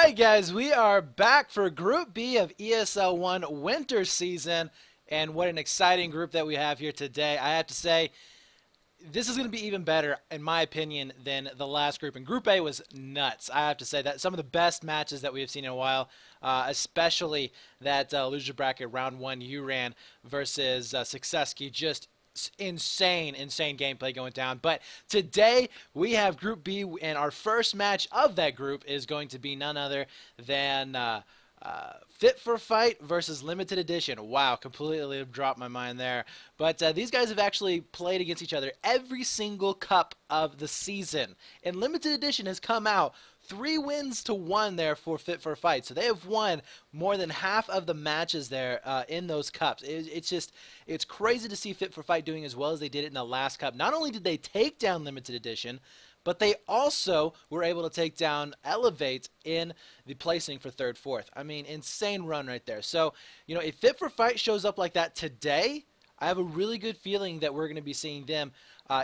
right, guys, we are back for Group B of ESL One winter season, and what an exciting group that we have here today. I have to say, this is going to be even better, in my opinion, than the last group. And Group A was nuts. I have to say that some of the best matches that we have seen in a while, especially that loser bracket round one you ran versus Successki, just insane gameplay going down. But today we have Group B, and our first match of that group is going to be none other than Fit for Fight versus Limited Edition. Wow, completely dropped my mind there. But these guys have actually played against each other every single cup of the season. And Limited Edition has come out 3 wins to 1 there for Fit for Fight. So they have won more than half of the matches there in those cups. It's crazy to see Fit for Fight doing as well as they did it in the last cup. Not only did they take down Limited Edition, but they also were able to take down Elevate in the placing for 3rd, 4th. I mean, insane run right there. So, you know, if Fit for Fight shows up like that today, I have a really good feeling that we're going to be seeing them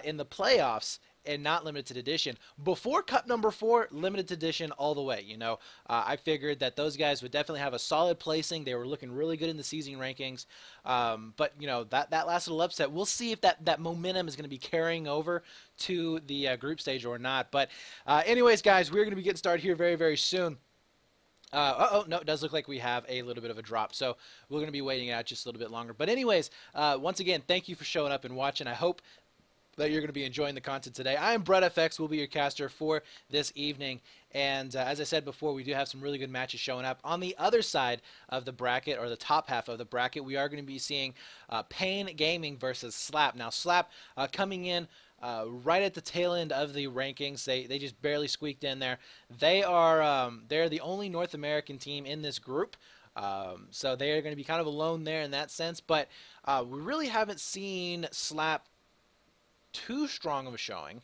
in the playoffs and not Limited Edition. Before Cup number 4, Limited Edition all the way. You know, I figured that those guys would definitely have a solid placing. They were looking really good in the season rankings. But, you know, that last little upset, we'll see if that momentum is going to be carrying over to the group stage or not. But anyways, guys, we're going to be getting started here very soon. No, it does look like we have a little bit of a drop, so we're going to be waiting it out just a little bit longer. But anyways, once again, thank you for showing up and watching. I hope that you're going to be enjoying the content today. I am Brett FX, will be your caster for this evening. And as I said before, we do have some really good matches showing up. On the other side of the bracket, or the top half of the bracket, we are going to be seeing Pain Gaming versus Slap. Now, Slap coming in right at the tail end of the rankings. They just barely squeaked in there. They're the only North American team in this group. So they are going to be kind of alone there in that sense. But we really haven't seen Slap too strong of a showing.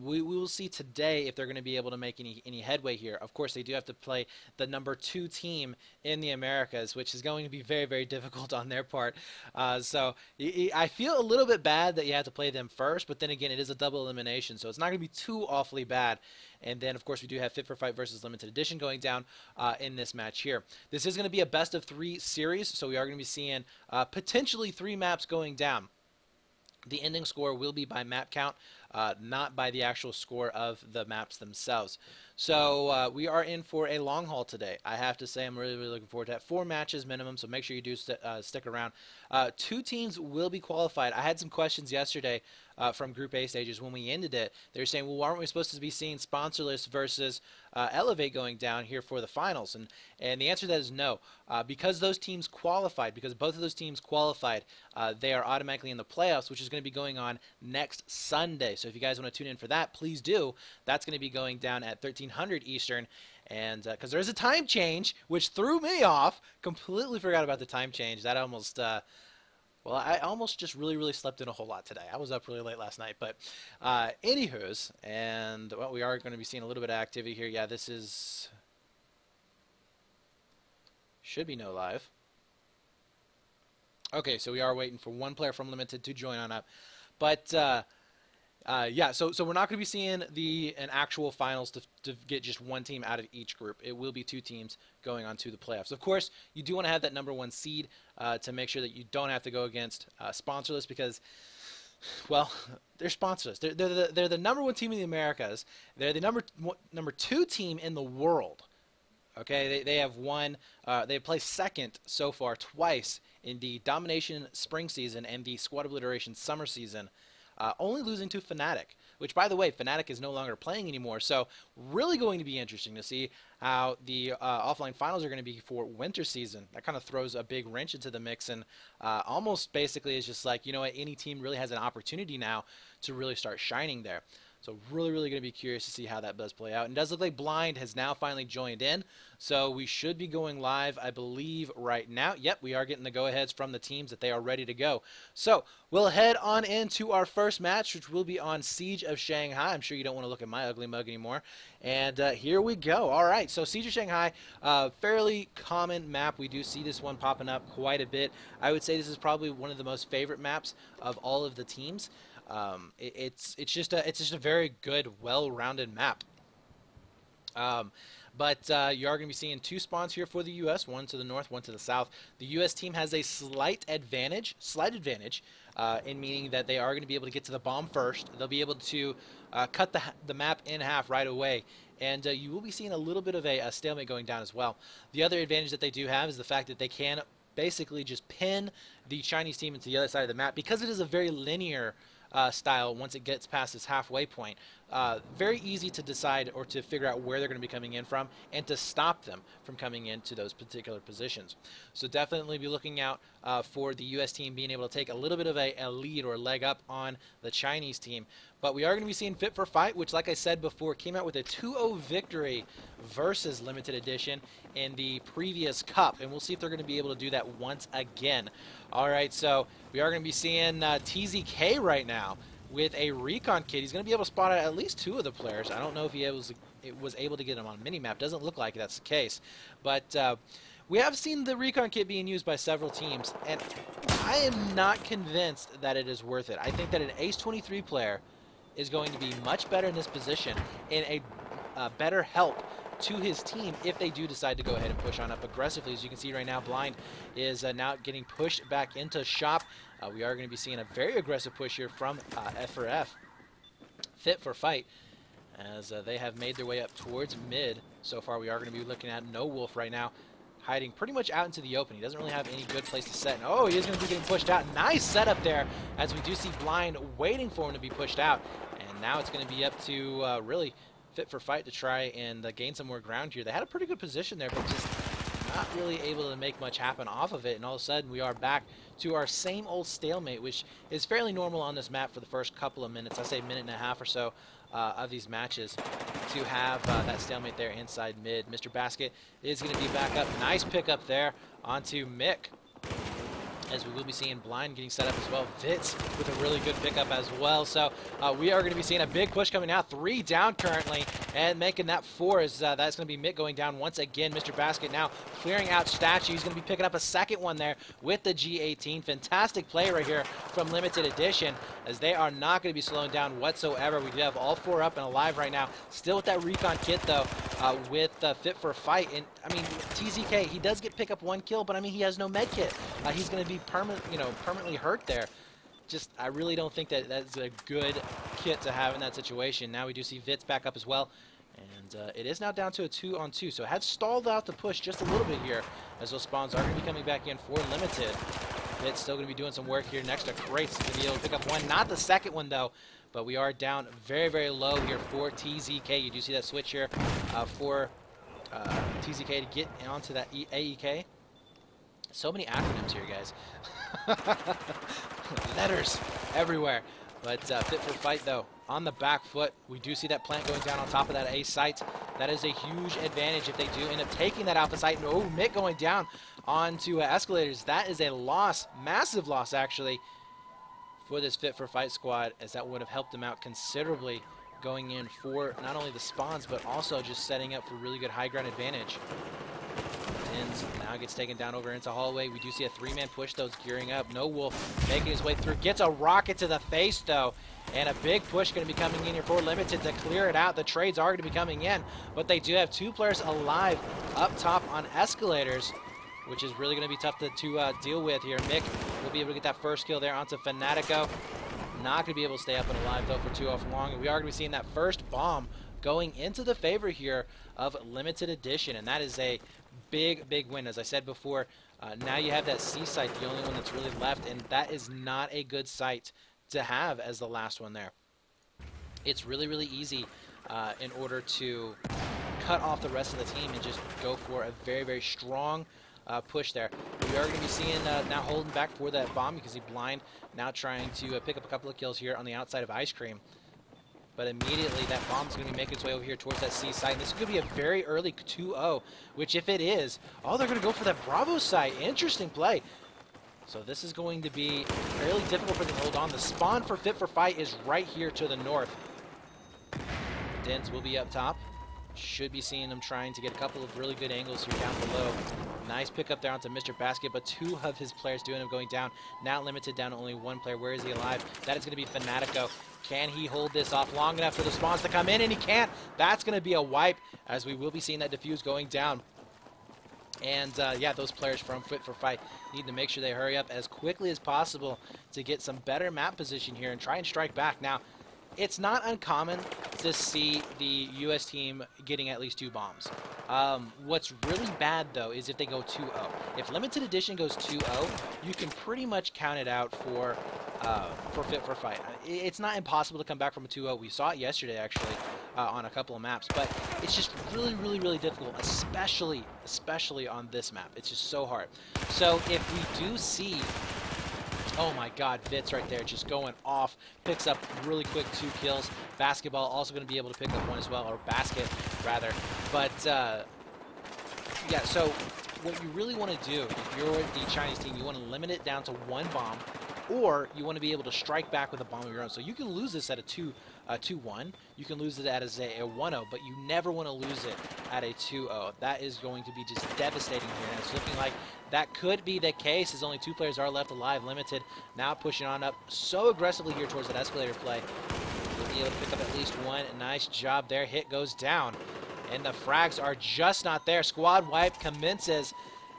We will see today if they're going to be able to make any headway here. Of course, they do have to play the number 2 team in the Americas, which is going to be very difficult on their part. So I feel a little bit bad that you have to play them first, but then again, it is a double elimination, so it's not going to be too awfully bad. And then, of course, we do have Fit for Fight versus Limited Edition going down in this match here. This is going to be a best of 3 series, so we are going to be seeing potentially 3 maps going down. The ending score will be by map count, not by the actual score of the maps themselves. So we are in for a long haul today. I have to say I'm really looking forward to that. 4 matches minimum, so make sure you do stick around. 2 teams will be qualified. I had some questions yesterday from Group A stages when we ended it. They were saying, well, aren't we supposed to be seeing Sponsorless versus Elevate going down here for the finals? And the answer to that is no. Because those teams qualified, because both of those teams qualified, they are automatically in the playoffs, which is going to be going on next Sunday. So if you guys want to tune in for that, please do. That's going to be going down at 1300 Eastern. And because there is a time change, which threw me off. Completely forgot about the time change. That almost... well, I almost just really slept in a whole lot today. I was up really late last night, but anywho's, and well, we are going to be seeing a little bit of activity here. Yeah, this is should be no live. Okay, so we are waiting for one player from Limited to join on up, but yeah, so we're not going to be seeing an actual finals to get just one team out of each group. It will be 2 teams going on to the playoffs. Of course, you do want to have that number 1 seed to make sure that you don't have to go against Sponsorless because, well, they're sponsorless. They're the number 1 team in the Americas. They're the number 2 team in the world. Okay, they have won. They have placed 2nd so far twice in the Domination Spring season and the Squad Obliteration Summer season. Only losing to Fnatic, which, by the way, Fnatic is no longer playing anymore. So really going to be interesting to see how the offline finals are going to be for winter season. That kind of throws a big wrench into the mix and almost basically is just like, you know what, any team really has an opportunity now to really start shining there. So really going to be curious to see how that does play out. And it does look like Blind has now finally joined in. So we should be going live, I believe, right now. Yep, we are getting the go-aheads from the teams that they are ready to go. So we'll head on into our first match, which will be on Siege of Shanghai. I'm sure you don't want to look at my ugly mug anymore. And here we go. All right, so Siege of Shanghai, fairly common map. We do see this one popping up quite a bit. I would say this is probably one of the most favorite maps of all of the teams. It's just a very good, well-rounded map. But you are going to be seeing 2 spawns here for the U.S., one to the north, one to the south. The U.S. team has a slight advantage, in meaning that they are going to be able to get to the bomb first. They'll be able to cut the map in half right away. And you will be seeing a little bit of a stalemate going down as well. The other advantage that they do have is the fact that they can basically just pin the Chinese team into the other side of the map, because it is a very linear style once it gets past this halfway point. Very easy to decide or to figure out where they're going to be coming in from and to stop them from coming into those particular positions. So definitely be looking out for the U.S. team being able to take a little bit of a lead or leg up on the Chinese team. But we are going to be seeing Fit for Fight, which, like I said before, came out with a 2-0 victory versus Limited Edition in the previous Cup. And we'll see if they're going to be able to do that once again. All right, so we are going to be seeing TZK right now with a recon kit. He's going to be able to spot out at least 2 of the players. I don't know if he was able to get them on minimap. Doesn't look like that's the case. But we have seen the recon kit being used by several teams, and I am not convinced that it is worth it. I think that an Ace 23 player is going to be much better in this position and a better help to his team if they do decide to go ahead and push on up aggressively. As you can see right now, Blind is now getting pushed back into shop. We are going to be seeing a very aggressive push here from F4F, Fit for Fight, as they have made their way up towards mid. So far, we are going to be looking at No Wolf right now, hiding pretty much out into the open. He doesn't really have any good place to set. And, oh, he is going to be getting pushed out. Nice setup there, as we do see Blind waiting for him to be pushed out. And now it's going to be up to really Fit for Fight to try and gain some more ground here. They had a pretty good position there, but just not really able to make much happen off of it. And all of a sudden, we are back to our same old stalemate, which is fairly normal on this map for the first couple of minutes. I say minute and a half or so of these matches, to have that stalemate there inside mid. Mr. Basket is going to be back up. Nice pickup there onto Mick, as we will be seeing Blind getting set up as well. Vitz with a really good pickup as well. So we are going to be seeing a big push coming out. 3 down currently, and making that 4 is that's going to be Mick going down once again. Mr. Basket now clearing out Statue. He's going to be picking up a second one there with the G18. Fantastic play right here from Limited Edition, as they are not going to be slowing down whatsoever. We do have all 4 up and alive right now. Still with that recon kit though, with Fit for Fight. And I mean, TZK, he does pick up 1 kill, but I mean, he has no med kit. He's going to be permanently hurt there. Just, I really don't think that that's a good kit to have in that situation. Now we do see Vitz back up as well, and it is now down to a 2-on-2. So it had stalled out the push just a little bit here, as those spawns are going to be coming back in for Limited. Vitz still going to be doing some work here next to Crates. Going to be able to pick up 1, not the second one though, but we are down very, very low here for TZK. You do see that switch here for TZK to get onto that AEK. So many acronyms here, guys. Letters everywhere. But Fit for Fight, though, on the back foot. We do see that plant going down on top of that A site. That is a huge advantage if they do end up taking that alpha site. And, oh, Mick going down onto escalators. That is a loss, massive loss, actually, for this Fit for Fight squad, as that would have helped them out considerably going in for not only the spawns, but also just setting up for really good high ground advantage. Now gets taken down over into hallway. We do see a 3-man push, though. It's gearing up. No Wolf making his way through. Gets a rocket to the face, though. And a big push going to be coming in here for Limited to clear it out. The trades are going to be coming in, but they do have 2 players alive up top on escalators, which is really going to be tough to deal with here. Mick will be able to get that first kill there onto Fanatico. Not going to be able to stay up and alive, though, for too long. And we are going to be seeing that first bomb going into the favor here of Limited Edition, and that is a big, big win. As I said before, now you have that C site, the only one that's really left, and that is not a good site to have as the last one there. It's really, really easy in order to cut off the rest of the team and just go for a very, very strong push there. We are going to be seeing now holding back for that bomb, because he's Blind now trying to pick up a couple of kills here on the outside of Ice Cream. But immediately that bomb's going to be making its way over here towards that C site. And this is going to be a very early 2-0, which if it is, oh, they're going to go for that Bravo site. Interesting play. So this is going to be fairly difficult for them to hold on. The spawn for Fit for Fight is right here to the north. Dens will be up top. Should be seeing him trying to get a couple of really good angles here down below. Nice pick up there onto Mr. Basket, but two of his players do end up going down. Now limited down to only one player. Where is he alive? That is going to be Fanatico. Can he hold this off long enough for the spawns to come in? And he can't. That's going to be a wipe, as we will be seeing that defuse going down. And yeah, those players from Fit4Fight need to make sure they hurry up as quickly as possible to get some better map position here and try and strike back. Now, it's not uncommon to see the U.S. team getting at least 2 bombs. What's really bad, though, is if they go 2-0. If Limited Edition goes 2-0, you can pretty much count it out for Fit4Fight. It's not impossible to come back from a 2-0. We saw it yesterday, actually, on a couple of maps. But it's just really, really, really difficult, especially on this map. It's just so hard. So if we do see... Oh my god, Vitz right there just going off. Picks up really quick 2 kills. Basketball also going to be able to pick up 1 as well, or Basket, rather. But, yeah, so what you really want to do, if you're the Chinese team, you want to limit it down to 1 bomb, or you want to be able to strike back with a bomb of your own. So you can lose this at a 2-1. You can lose it as a 1-0, but you never want to lose it at a 2-0. That is going to be just devastating here, and it's looking like that could be the case, as only 2 players are left alive. Limited now pushing on up so aggressively here towards that escalator play. He'll be able to pick up at least 1. Nice job there. Hit goes down, and the frags are just not there. Squad wipe commences,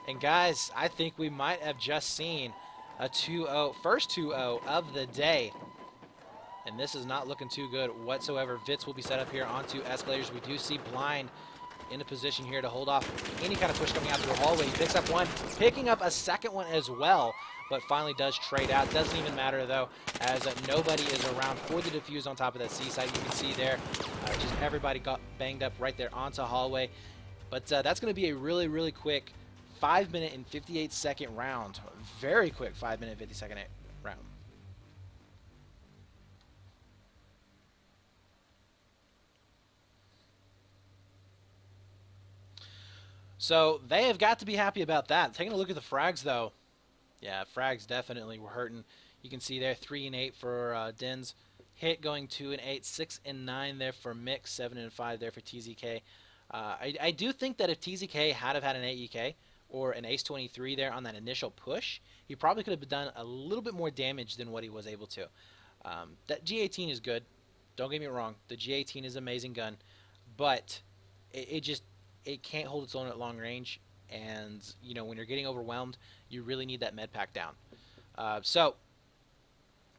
and guys, I think we might have just seen a 2-0, first 2-0 of the day. And this is not looking too good whatsoever. Vitz will be set up here onto escalators. We do see Blind in a position here to hold off any kind of push coming out through the hallway. He picks up 1, picking up a second one as well, but finally does trade out. Doesn't even matter, though, as nobody is around for the defuse on top of that C site. You can see there, just everybody got banged up right there onto hallway. But that's going to be a really, really quick 5-minute and 58-second round. Very quick 5-minute, 50-second round. So they have got to be happy about that. Taking a look at the frags, though. Yeah, frags definitely were hurting. You can see there 3 and 8 for Dins. Hit going 2 and 8, 6 and 9 there for Mix, 7 and 5 there for TZK. I do think that if TZK had have had an AEK or an Ace 23 there on that initial push, he probably could have done a little bit more damage than what he was able to. That G18 is good. Don't get me wrong. The G18 is an amazing gun, but it can't hold its own at long range, and you know, when you're getting overwhelmed, you really need that med pack down. So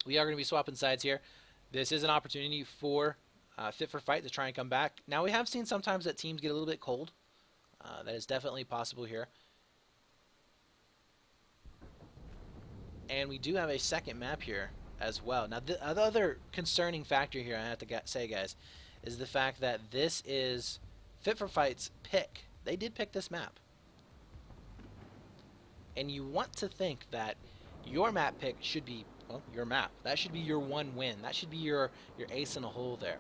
we are going to be swapping sides here. This is an opportunity for Fit4Fight to try and come back. Now, we have seen sometimes that teams get a little bit cold. That is definitely possible here. And we do have a second map here as well. Now, the other concerning factor here, I have to say, guys, is the fact that this is Fit4Fight's pick. They did pick this map. And you want to think that your map pick should be, well, your map. That should be your 1 win. That should be your ace in the hole there.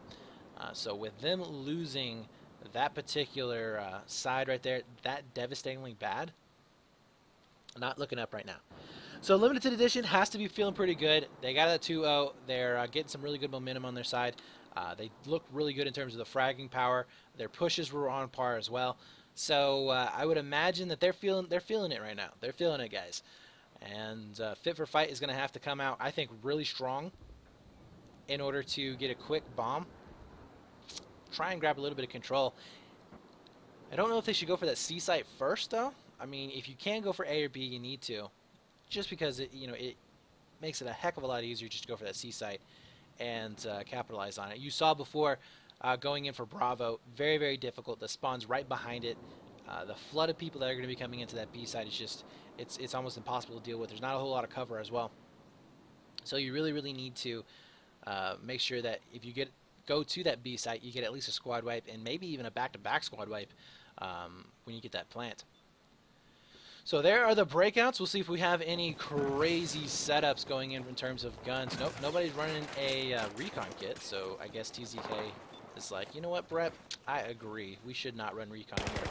So with them losing that particular side right there, that devastatingly bad, not looking up right now. So Limited Edition has to be feeling pretty good. They got a 2-0. They're getting some really good momentum on their side. They look really good in terms of the fragging power. Their pushes were on par as well. So I would imagine that they're feeling it right now. They're feeling it, guys. And Fit4Fight is going to have to come out, I think, really strong in order to get a quick bomb. Try and grab a little bit of control. I don't know if they should go for that C site first, though. I mean, if you can go for A or B, you need to. Just because it makes it a heck of a lot easier just to go for that C site and capitalize on it. You saw before going in for Bravo, very, very difficult. The spawn's right behind it. The flood of people that are going to be coming into that B site is just, it's almost impossible to deal with. There's not a whole lot of cover as well. So you really, really need to make sure that if you go to that B site, you get at least a squad wipe and maybe even a back-to-back squad wipe when you get that plant. So there are the breakouts. We'll see if we have any crazy setups going in terms of guns. Nope, nobody's running a recon kit, so I guess TZK is like, you know what, Brett? I agree. We should not run recon here.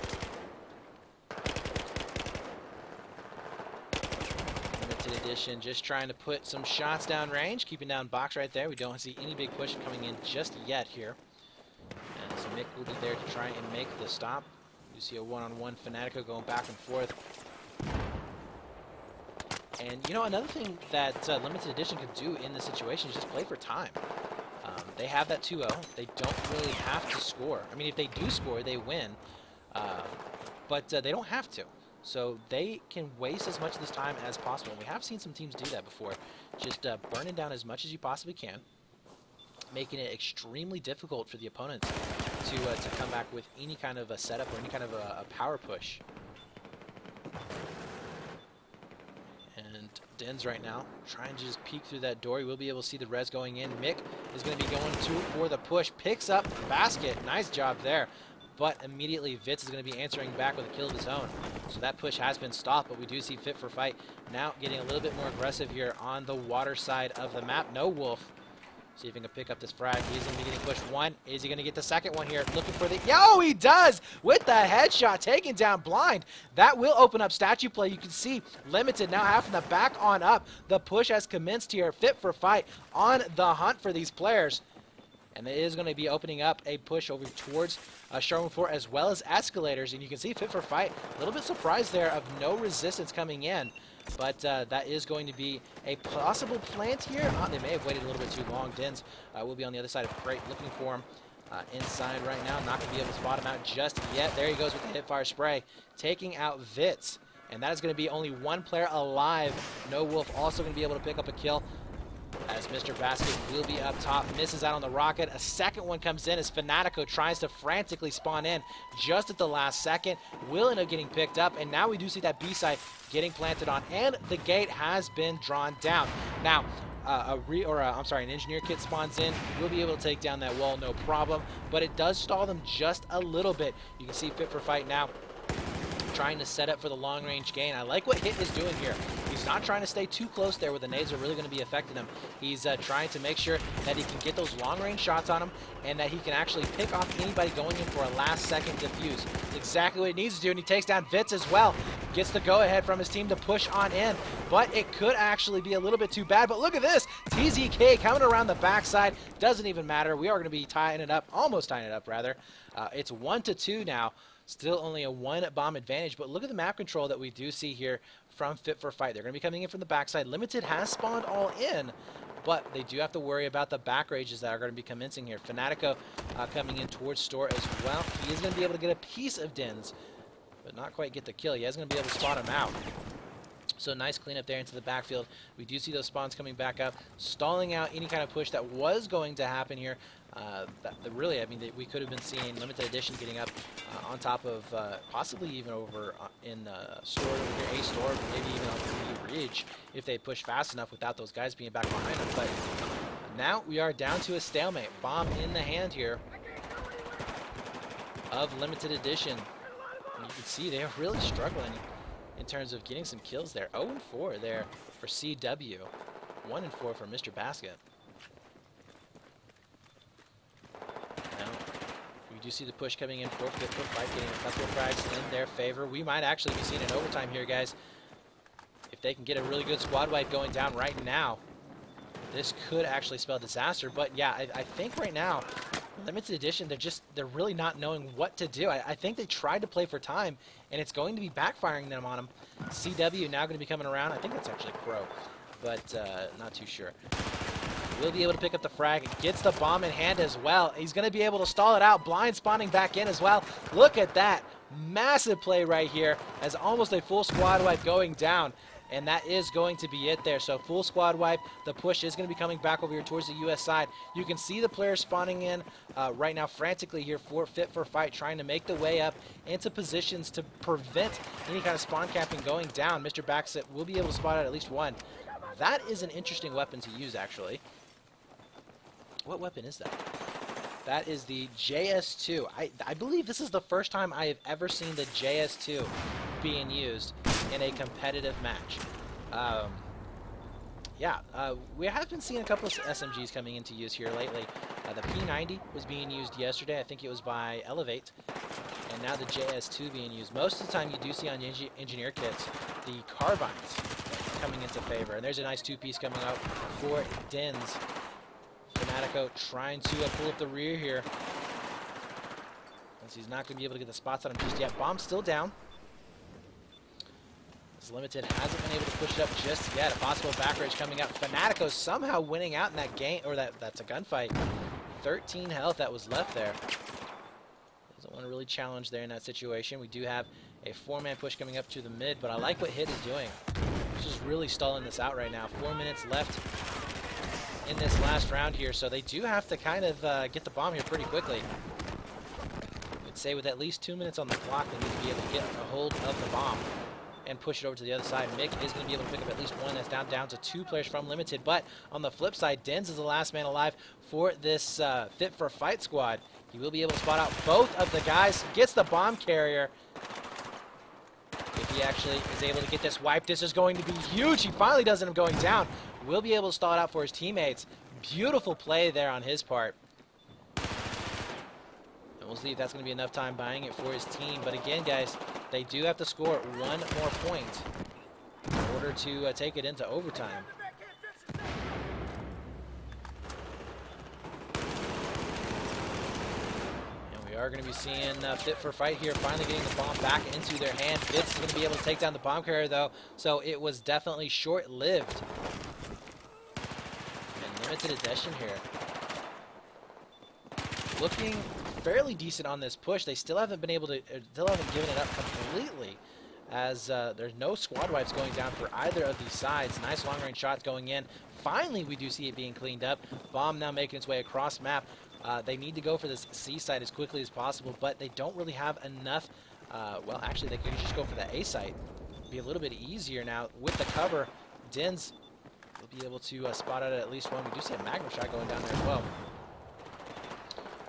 Limited Edition just trying to put some shots down range, keeping down box right there. We don't see any big push coming in just yet here. And some Mick will be there to try and make the stop. You see a one-on-one Fanatico going back and forth. And, you know, another thing that Limited Edition could do in this situation is just play for time. They have that 2-0. They don't really have to score. I mean, if they do score, they win. But they don't have to. So they can waste as much of this time as possible. And we have seen some teams do that before. Just burning down as much as you possibly can, making it extremely difficult for the opponents to come back with any kind of a setup or any kind of a power push. And Dens right now trying to just peek through that door. You will be able to see the res going in. Mick is going to be going for the push. Picks up basket. Nice job there. But immediately Vitz is going to be answering back with a kill of his own. So that push has been stopped, but we do see Fit for Fight now getting a little bit more aggressive here on the water side of the map. No Wolf. See if he can pick up this frag. He's going to be getting pushed one. Is he going to get the second one here? Looking for the... Yo, he does! With the headshot, taking down Blind. That will open up statue play. You can see Limited now having to back on up. The push has commenced here. Fit for Fight on the hunt for these players. And it is going to be opening up a push over towards Sherman Fort as well as Escalators. And you can see Fit for Fight, a little bit surprised there of no resistance coming in. But that is going to be a possible plant here. They may have waited a little bit too long. Dens will be on the other side of Crate looking for him inside right now. Not going to be able to spot him out just yet. There he goes with the hipfire spray, taking out Vitz. And that is going to be only one player alive. No Wolf also going to be able to pick up a kill, as Mr. Basket will be up top, misses out on the rocket. A second one comes in as Fanatico tries to frantically spawn in just at the last second. Will end up getting picked up, and now we do see that B site getting planted on, and the gate has been drawn down. Now, an engineer kit spawns in. We'll be able to take down that wall, no problem, but it does stall them just a little bit. You can see Fit for Fight now trying to set up for the long-range gain. I like what Hit is doing here. He's not trying to stay too close there where the nades are really going to be affecting him. He's trying to make sure that he can get those long-range shots on him and that he can actually pick off anybody going in for a last-second defuse. That's exactly what he needs to do, and he takes down Vitz as well. Gets the go-ahead from his team to push on in, but it could actually be a little bit too bad. But look at this. TZK coming around the backside. Doesn't even matter. We are going to be tying it up, almost tying it up, rather. It's 1-2 now. Still only a one bomb advantage, but look at the map control that we do see here from Fit for Fight. They're going to be coming in from the backside. Limited has spawned all in, but they do have to worry about the back rages that are going to be commencing here. Fanatico coming in towards Store as well. He is going to be able to get a piece of Dens, but not quite get the kill. He is going to be able to spot him out. So nice cleanup there into the backfield. We do see those spawns coming back up, stalling out any kind of push that was going to happen here. Really, I mean, we could have been seeing Limited Edition getting up on top of possibly even over in Store over here, A Store, maybe even on the Ridge if they push fast enough without those guys being back behind them. But now we are down to a stalemate. Bomb in the hand here of Limited Edition. And you can see they're really struggling in terms of getting some kills there. 0-4 there for CW. 1-4 for Mr. Basket. Now, we do see the push coming in for Fit for Fight, getting a couple of frags in their favor. We might actually be seeing an overtime here, guys. If they can get a really good squad wipe going down right now, this could actually spell disaster. But yeah, I think right now, Limited Edition, they're really not knowing what to do. I think they tried to play for time, and it's going to be backfiring them on them. CW now going to be coming around. I think that's actually Pro, but not too sure. Will be able to pick up the frag. Gets the bomb in hand as well. He's going to be able to stall it out. Blind spawning back in as well. Look at that. Massive play right here as almost a full squad wipe going down. And that is going to be it there. So full squad wipe. The push is going to be coming back over here towards the US side. You can see the players spawning in right now frantically here for Fit for Fight, trying to make the way up into positions to prevent any kind of spawn capping going down. Mr. Backset will be able to spot out at least one. That is an interesting weapon to use, actually. What weapon is that? That is the JS2. I believe this is the first time I have ever seen the JS2 being used in a competitive match. We have been seeing a couple of SMGs coming into use here lately. The P90 was being used yesterday. I think it was by Elevate. And now the JS2 being used. Most of the time you do see on engineer kits the carbines coming into favor. And there's a nice two-piece coming out for Dens. Fanatico trying to pull up the rear here. as he's not going to be able to get the spots on him just yet. Bomb's still down. As Limited hasn't been able to push it up just yet. A possible back rage coming up. Fanatico somehow winning out in that game, or that's a gunfight. 13 health that was left there. Doesn't want to really challenge there in that situation. We do have a 4-man push coming up to the mid, but I like what Hit is doing. He's just really stalling this out right now. 4 minutes left in this last round here, so they do have to kind of get the bomb here pretty quickly. I'd say with at least 2 minutes on the clock, they need to be able to get a hold of the bomb and push it over to the other side. Mick is going to be able to pick up at least one. That's down to 2 players from Limited. But on the flip side, Dens is the last man alive for this Fit for Fight squad. He will be able to spot out both of the guys. Gets the bomb carrier. If he actually is able to get this wipe, this is going to be huge. He finally does end up going down. Will be able to stall it out for his teammates. Beautiful play there on his part. And we'll see if that's going to be enough time buying it for his team. But again, guys, they do have to score 1 more point in order to take it into overtime. And we are going to be seeing Fit for Fight here finally getting the bomb back into their hand. Fitz is going to be able to take down the bomb carrier, though, so it was definitely short-lived. And Limited Edition here looking fairly decent on this push. They still haven't been able to, still haven't given it up completely, as there's no squad wipes going down for either of these sides. Nice long-range shots going in. Finally, we do see it being cleaned up. Bomb now making its way across map. They need to go for this C site as quickly as possible, but they don't really have enough. Well, actually, they could just go for the A site. Be a little bit easier now with the cover. Dens will be able to spot out at least one. We do see a Magnum shot going down there as well.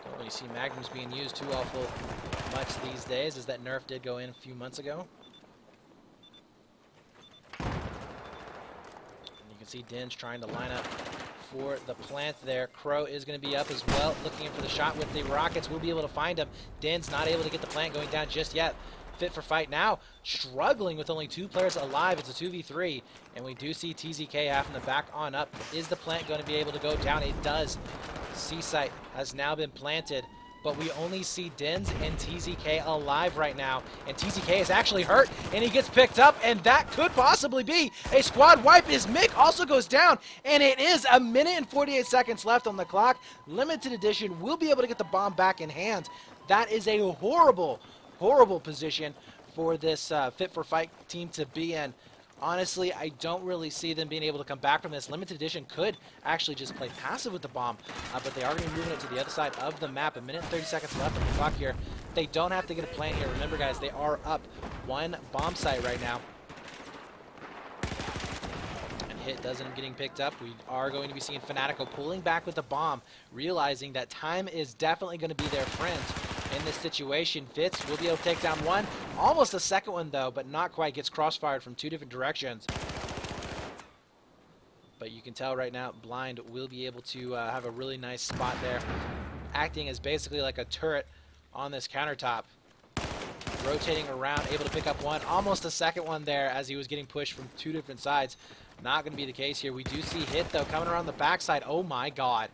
Don't really see Magnums being used too awful much these days, as that nerf did go in a few months ago. And you can see Dens trying to line up for the plant there. Crow is going to be up as well, looking for the shot with the rockets. We'll be able to find him. Dens not able to get the plant going down just yet. Fit for Fight now struggling with only 2 players alive. It's a 2v3, and we do see TZK having the back on up. Is the plant going to be able to go down? It does. C-site has now been planted, but we only see Dens and TZK alive right now, and TZK is actually hurt, and he gets picked up, and that could possibly be a squad wipe, as Mick also goes down, and it is 1 minute and 48 seconds left on the clock. Limited Edition will be able to get the bomb back in hand. That is a horrible position for this Fit for Fight team to be in. Honestly, I don't really see them being able to come back from this. Limited Edition could actually just play passive with the bomb, but they are going to be moving it to the other side of the map. 1 minute and 30 seconds left on the clock here. They don't have to get a plant here. Remember, guys, they are up 1 bomb site right now. And Hit doesn't end up getting picked up. We are going to be seeing Fanatico pulling back with the bomb, realizing that time is definitely going to be their friend in this situation. Fitz will be able to take down one. Almost a second one, though, but not quite. Gets crossfired from 2 different directions. But you can tell right now, Blind will be able to have a really nice spot there, acting as basically like a turret on this countertop. Rotating around, able to pick up one. Almost a second one there as he was getting pushed from 2 different sides. Not going to be the case here. We do see Hit, though, coming around the backside. Oh, my God.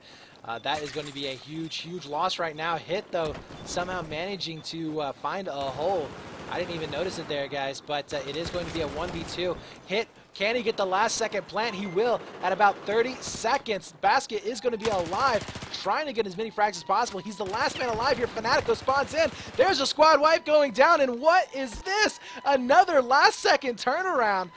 That is going to be a huge loss right now. Hit, though, somehow managing to find a hole. I didn't even notice it there, guys, but it is going to be a 1v2. Hit, can he get the last second plant? He will at about 30 seconds. Basket is going to be alive, trying to get as many frags as possible. He's the last man alive here. Fanatico spawns in. There's a squad wipe going down, and what is this? Another last second turnaround,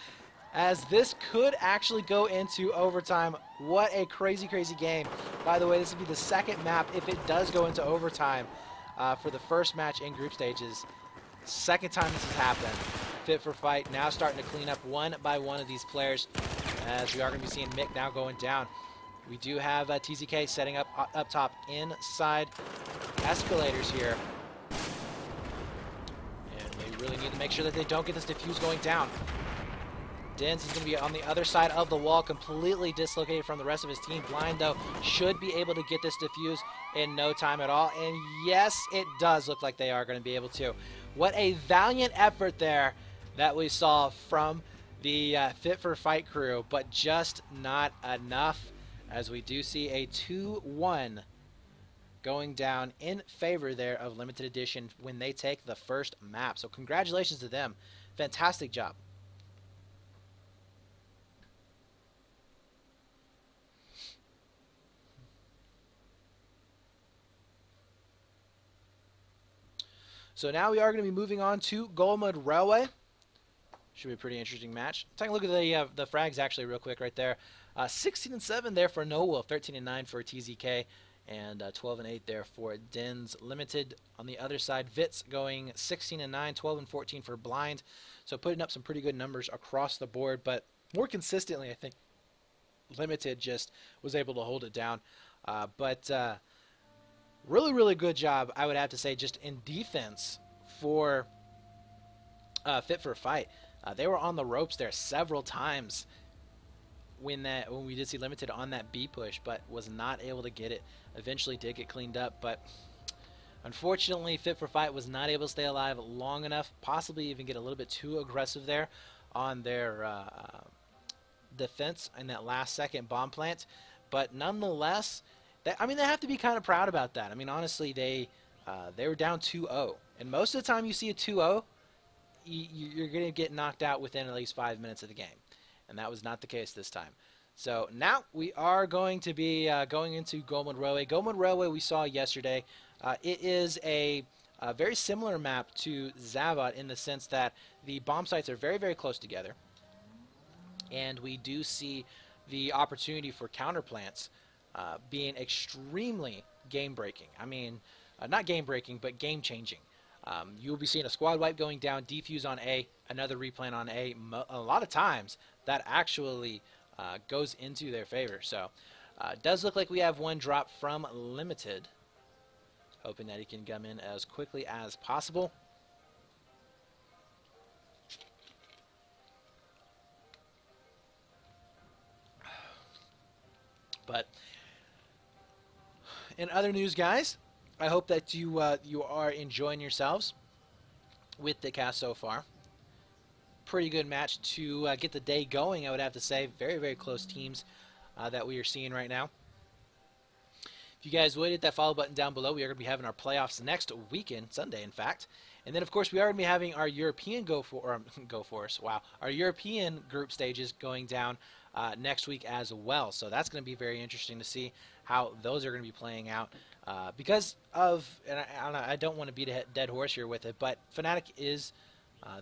as this could actually go into overtime. What a crazy game. By the way, this will be the second map if it does go into overtime for the first match in group stages. Second time this has happened. Fit for Fight now starting to clean up one by one of these players, as we are going to be seeing Mick now going down. We do have TZK setting up top inside escalators here. And they really need to make sure that they don't get this defuse going down. Dens is going to be on the other side of the wall, completely dislocated from the rest of his team. Blind, though, should be able to get this defuse in no time at all. And yes, it does look like they are going to be able to. What a valiant effort there that we saw from the Fit for Fight crew, but just not enough, as we do see a 2-1 going down in favor there of limited edition when they take the first map. So congratulations to them. Fantastic job. So now we are going to be moving on to Goldmud Railway. Should be a pretty interesting match. Take a look at the frags actually real quick right there. 16-7 there for No Wolf, 13-9 for TZK, and 12-8 there for Dens Limited. On the other side, Vitz going 16-9, 12-14 for Blind. So putting up some pretty good numbers across the board, but more consistently, I think Limited just was able to hold it down. But really, really good job, I would have to say, just in defense for Fit for a Fight. They were on the ropes there several times when we did see Limited on that B push, but was not able to get it. Eventually did get cleaned up, but unfortunately Fit for Fight was not able to stay alive long enough, possibly even get a little bit too aggressive there on their defense in that last second bomb plant. But nonetheless, they have to be kind of proud about that. I mean, honestly, they were down 2-0, and most of the time you see a 2-0, you're going to get knocked out within at least 5 minutes of the game. And that was not the case this time. So now we are going to be going into Goldmud Railway. Goldmud Railway we saw yesterday. It is a very similar map to Zavod in the sense that the bomb sites are very, very close together. And we do see the opportunity for counterplants being extremely game-breaking. I mean, not game-breaking, but game-changing. You'll be seeing a squad wipe going down, defuse on A, another replan on A. A lot of times that actually goes into their favor. So it does look like we have one drop from Limited. Hoping that he can come in as quickly as possible. But in other news, guys, I hope that you are enjoying yourselves with the cast so far. Pretty good match to get the day going, I would have to say. Very, very close teams that we are seeing right now. If you guys would hit that follow button down below, we are going to be having our playoffs next weekend, Sunday, in fact. And then, of course, we are going to be having our European our European group stages going down next week as well. So that's going to be very interesting to see how those are going to be playing out. Because of, and I don't want to beat a dead horse here with it, but Fnatic is,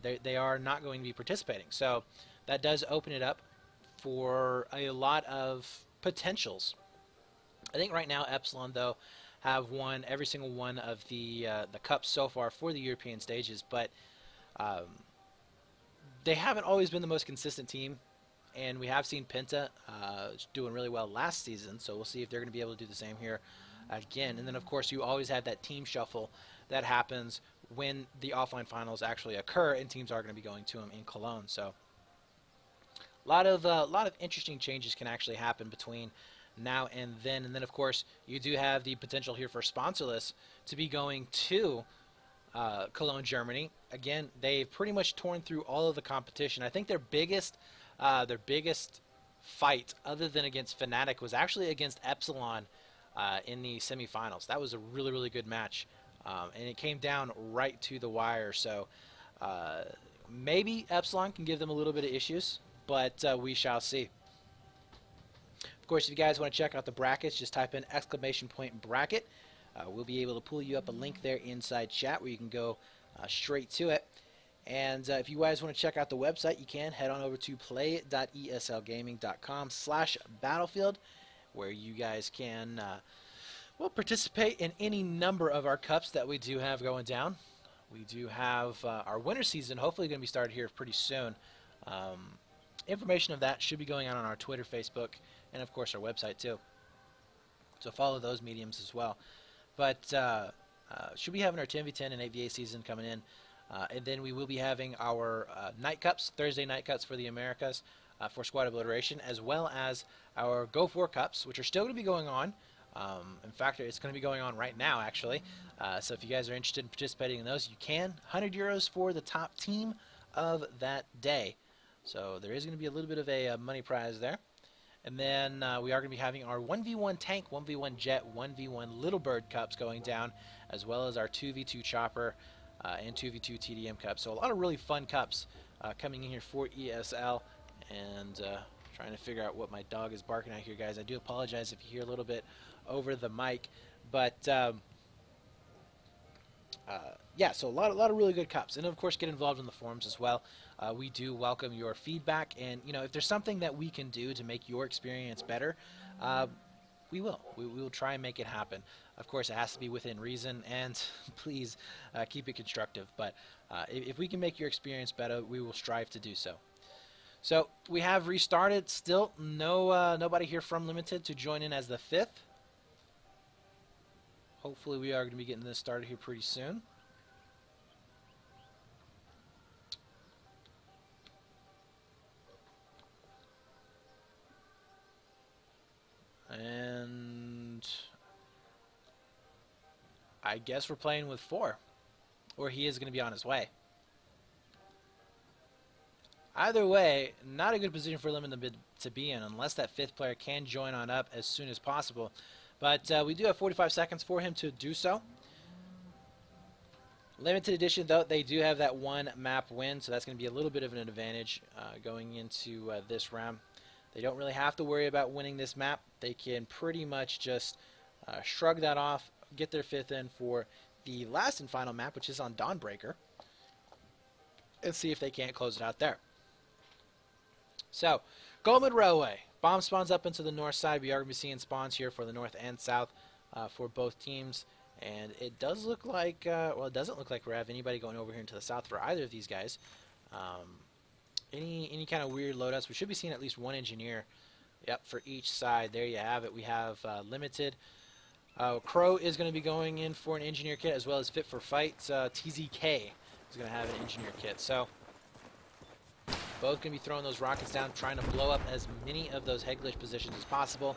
they are not going to be participating. So that does open it up for a lot of potentials. I think right now Epsilon, though, have won every single one of the cups so far for the European stages, but they haven't always been the most consistent team, and we have seen Penta doing really well last season, so we'll see if they're going to be able to do the same here again. And then, of course, you always have that team shuffle that happens when the offline finals actually occur, and teams are going to be going to them in Cologne. So a lot of interesting changes can actually happen between now and then. And then, of course, you do have the potential here for Sponsorless to be going to Cologne, Germany. Again, they've pretty much torn through all of the competition. I think their biggest fight, other than against Fnatic, was actually against Epsilon in the semifinals. That was a really, really good match, and it came down right to the wire. So maybe Epsilon can give them a little bit of issues, but we shall see. Of course, if you guys want to check out the brackets, just type in !bracket. We'll be able to pull you up a link there inside chat where you can go straight to it. And if you guys want to check out the website, you can head on over to play.eslgaming.com/battlefield, where you guys can participate in any number of our cups that we do have going down. We do have our winter season hopefully going to be started here pretty soon. Information of that should be going out on our Twitter, Facebook, and of course our website too. So follow those mediums as well. But should be having our 10v10 and 8v8 season coming in. And then we will be having our night cups, Thursday night cups for the Americas for Squad Obliteration, as well as our Go 4 cups, which are still going to be going on. In fact, it's going to be going on right now, actually. So if you guys are interested in participating in those, you can. €100 for the top team of that day. So there is going to be a little bit of a money prize there. And then we are going to be having our 1v1 tank, 1v1 jet, 1v1 little bird cups going down, as well as our 2v2 chopper and 2v2 TDM cups. So a lot of really fun cups coming in here for ESL. And trying to figure out what my dog is barking at here, guys. I do apologize if you hear a little bit over the mic. But yeah, so a lot of really good cups. And of course, get involved in the forums as well. We do welcome your feedback, and if there's something that we can do to make your experience better, we will. We will try and make it happen. Of course, it has to be within reason, and please keep it constructive. But if we can make your experience better, we will strive to do so. So we have restarted. Still nobody here from Limited to join in as the 5th. Hopefully we are going to be getting this started here pretty soon. And I guess we're playing with 4, or he is going to be on his way. Either way, not a good position for Limited to be in unless that 5th player can join on up as soon as possible. But we do have 45 seconds for him to do so. Limited edition, though, they do have that 1 map win, so that's going to be a little bit of an advantage going into this round. They don't really have to worry about winning this map. They can pretty much just shrug that off, get their 5th in for the last and final map, which is on Dawnbreaker, and see if they can't close it out there. So, Goldman Railway. Bomb spawns up into the north side. We are going to be seeing spawns here for the north and south for both teams. And it does look like, well, it doesn't look like we have anybody going over here into the south for either of these guys. Any kind of weird loadouts. We should be seeing at least 1 engineer. Yep, for each side. There you have it. We have Limited. Crow is going to be going in for an engineer kit, as well as Fit for Fight. TZK is going to have an engineer kit. So both going to be throwing those rockets down, trying to blow up as many of those head glitch positions as possible,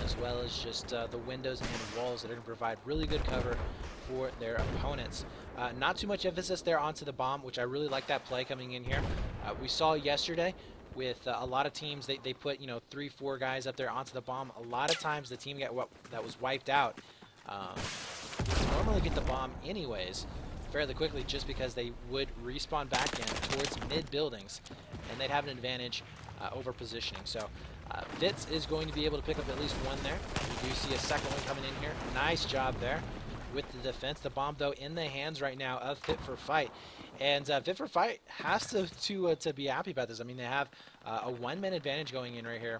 as well as just the windows and walls that are going to provide really good cover for their opponents. Not too much emphasis there onto the bomb, which I really like that play coming in here. We saw yesterday with a lot of teams, they put 3-4 guys up there onto the bomb. A lot of times the team that was wiped out would normally get the bomb anyways fairly quickly, just because they would respawn back in towards mid buildings, and they'd have an advantage over positioning. So Fitz is going to be able to pick up at least 1 there. We do see a second one coming in here. Nice job there with the defense. The bomb, though, in the hands right now of Fit for Fight. And Fit for Fight has to be happy about this. I mean, they have a 1-man advantage going in right here.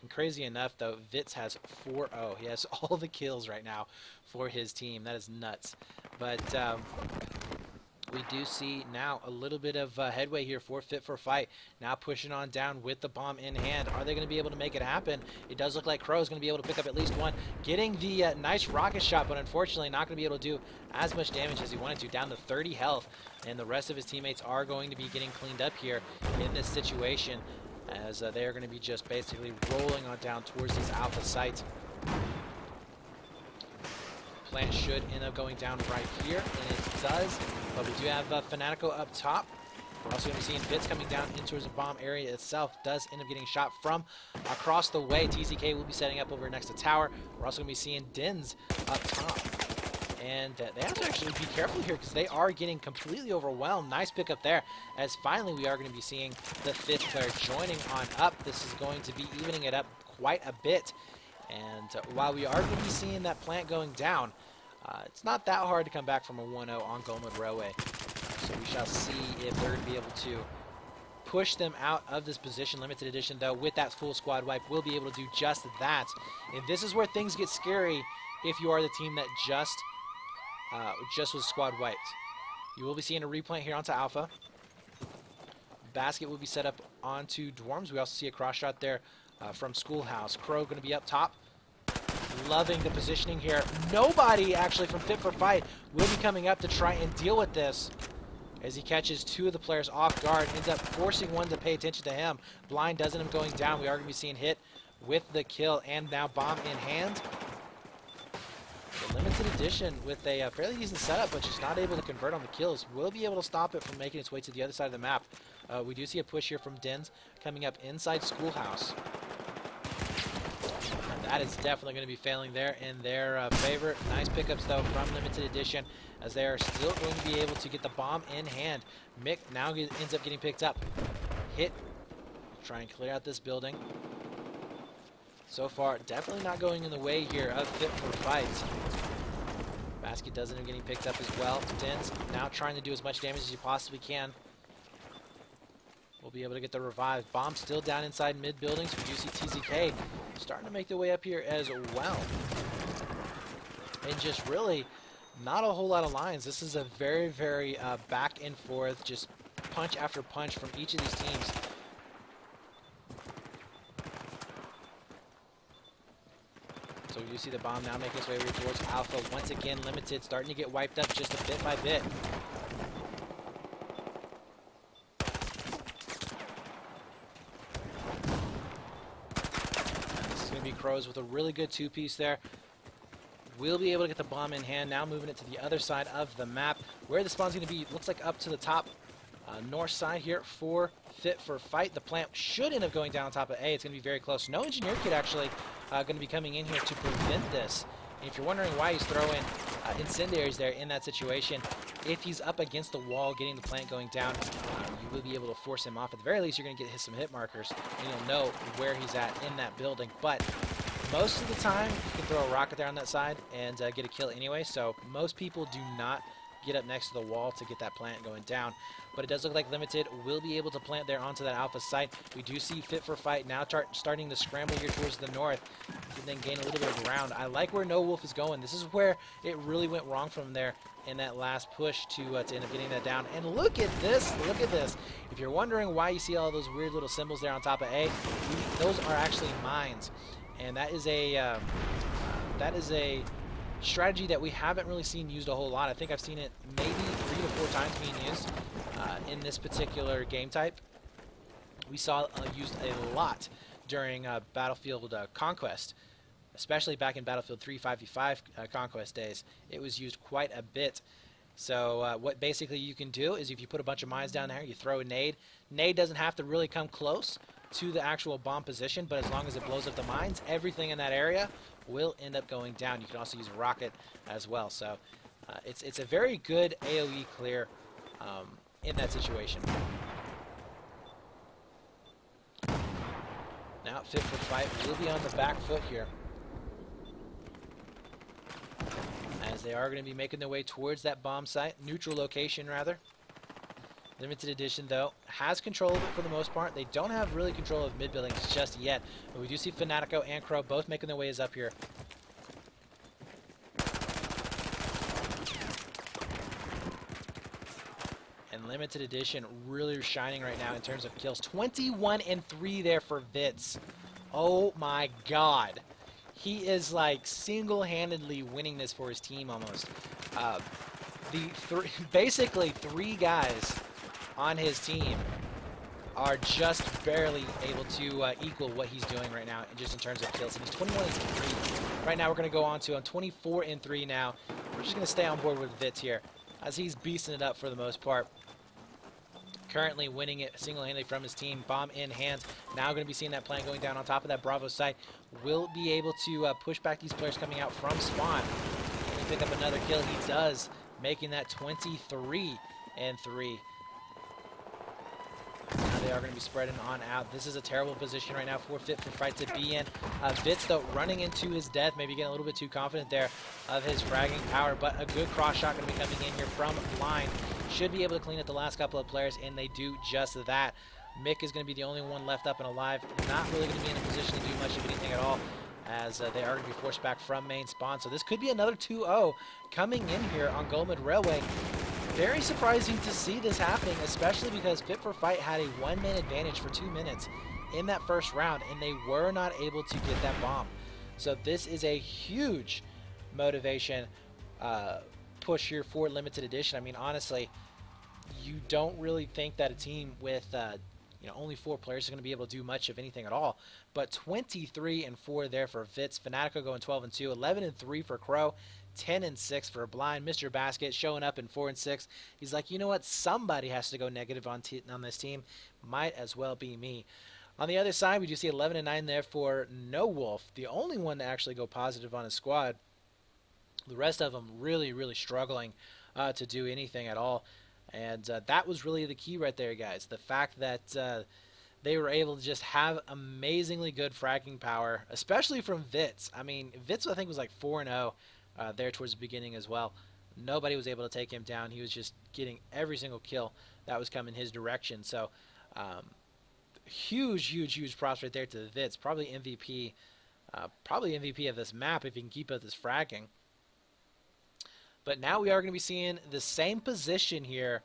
And crazy enough, though, Vitz has 4-0. He has all the kills right now for his team. That is nuts. But we do see now a little bit of headway here for Fit for Fight. Now pushing on down with the bomb in hand. Are they going to be able to make it happen? It does look like Crow is going to be able to pick up at least 1. Getting the nice rocket shot, but unfortunately not going to be able to do as much damage as he wanted to. Down to 30 health. And the rest of his teammates are going to be getting cleaned up here in this situation, as they are going to be just basically rolling on down towards these alpha sites. Plant should end up going down right here, and it does, but we do have Fanatico up top. We're also going to be seeing Fitz coming down in towards the bomb area itself. Does end up getting shot from across the way. TZK will be setting up over next to tower. We're also going to be seeing Dins up top. And they have to actually be careful here, because they are getting completely overwhelmed. Nice pickup there, as finally we are going to be seeing the 5th player joining on up. This is going to be evening it up quite a bit. And while we are going to be seeing that plant going down, it's not that hard to come back from a 1-0 on Goldman Railway. So we shall see if they're going to be able to push them out of this position. Limited edition, though, with that full squad wipe, will be able to do just that. And this is where things get scary if you are the team that just was squad wiped. You will be seeing a replant here onto Alpha. Basket will be set up onto Dwarms. We also see a cross shot there from Schoolhouse. Crow going to be up top. Loving the positioning here. Nobody actually from Fit for Fight will be coming up to try and deal with this, as he catches 2 of the players off guard, ends up forcing 1 to pay attention to him. Blind doesn't end up going down. We are going to be seeing hit with the kill, and now bomb in hand. The limited edition with a fairly decent setup, but just not able to convert on the kills. Will be able to stop it from making its way to the other side of the map. We do see a push here from Dins coming up inside Schoolhouse. that is definitely going to be failing there in their favor. Nice pickups, though, from Limited Edition, as they are still going to be able to get the bomb in hand. Mick now ends up getting picked up. Hit. Try and clear out this building. So far, definitely not going in the way here of Fit for Fight. Basket does end up getting picked up as well. Dens now trying to do as much damage as you possibly can. We'll be able to get the revive. Bomb still down inside mid buildings. We do see TZK starting to make their way up here as well. And just really not a whole lot of lines. This is a very, very back and forth, just punch after punch from each of these teams. So you see the bomb now making its way towards Alpha. Once again, Limited starting to get wiped up just a bit by bit. This is going to be Crows with a really good two-piece there. We'll be able to get the bomb in hand. Now moving it to the other side of the map. Where the spawn's going to be, looks like up to the top north side here for Fit for Fight. The plant should end up going down on top of A. It's going to be very close. No engineer kit actually going to be coming in here to prevent this. And if you're wondering why he's throwing incendiaries there in that situation, if he's up against the wall getting the plant going down, you will be able to force him off. At the very least, you're going to get some hit markers, and you'll know where he's at in that building. But most of the time, you can throw a rocket there on that side and get a kill anyway, so most people do not get up next to the wall to get that plant going down. But it does look like Limited will be able to plant there onto that Alpha site. We do see Fit for Fight now starting to scramble here towards the north and then gain a little bit of ground. I like where No Wolf is going. This is where it really went wrong from there in that last push to end up getting that down. And look at this, look at this. If you're wondering why you see all those weird little symbols there on top of A, those are actually mines. And that is a strategy that we haven't really seen used a whole lot. I think I've seen it maybe 3 to 4 times being used in this particular game type. We saw used a lot during Battlefield Conquest, especially back in Battlefield 3 5v5 Conquest days. It was used quite a bit. So what basically you can do is if you put a bunch of mines down there, you throw a nade. Nade doesn't have to really come close to the actual bomb position, but as long as it blows up the mines, everything in that area will end up going down. You can also use a rocket as well. So it's a very good AoE clear in that situation. Now Fit for Fight will be on the back foot here, as they are going to be making their way towards that bomb site, neutral location rather. Limited Edition, though, has control of it for the most part. They don't have really control of mid buildings just yet, but we do see Fanatico and Crow both making their ways up here. And Limited Edition really shining right now in terms of kills. 21 and 3 there for Vitz. Oh my god. He is like single-handedly winning this for his team almost. Basically 3 guys on his team are just barely able to equal what he's doing right now, just in terms of kills. And he's 21 and 3. Right now we're going to go on to 24 and 3 now. We're just going to stay on board with Vitz here, as he's beasting it up for the most part. Currently winning it single-handedly from his team. Bomb in hand. Now going to be seeing that plant going down on top of that Bravo site. Will be able to push back these players coming out from spawn. Can he pick up another kill? He does, making that 23 and 3. Now they are going to be spreading on out. This is a terrible position right now for Fit for Fight to be in. Vitz, though, running into his death, maybe getting a little bit too confident there of his fragging power, but a good cross shot going to be coming in here from line. Should be able to clean up the last couple of players, and they do just that. Mick is going to be the only one left up and alive. Not really going to be in a position to do much of anything at all, as they are going to be forced back from main spawn. So this could be another 2-0 coming in here on Goldman Railway. Very surprising to see this happening, especially because Fit for Fight had a 1-man advantage for 2 minutes in that first round, and they were not able to get that bomb. So this is a huge motivation push here for Limited Edition. I mean, honestly, you don't really think that a team with only 4 players is going to be able to do much of anything at all. But 23 and 4 there for Vitz. Fanatico going 12 and 2, 11 and 3 for Crow, 10 and 6 for Blind. Mr. Basket showing up in 4 and 6. He's like, you know what? Somebody has to go negative on this team. Might as well be me. On the other side, we do see 11 and 9 there for No Wolf, the only one to actually go positive on his squad. The rest of them really, really struggling to do anything at all. And that was really the key right there, guys. The fact that they were able to just have amazingly good fragging power, especially from Vitz. I mean, Vitz, I think, was like 4-0 there towards the beginning as well. Nobody was able to take him down. He was just getting every single kill that was coming his direction. So, huge, huge, huge props right there to the Vitz. Probably MVP of this map if he can keep up this fragging. But now we are going to be seeing the same position here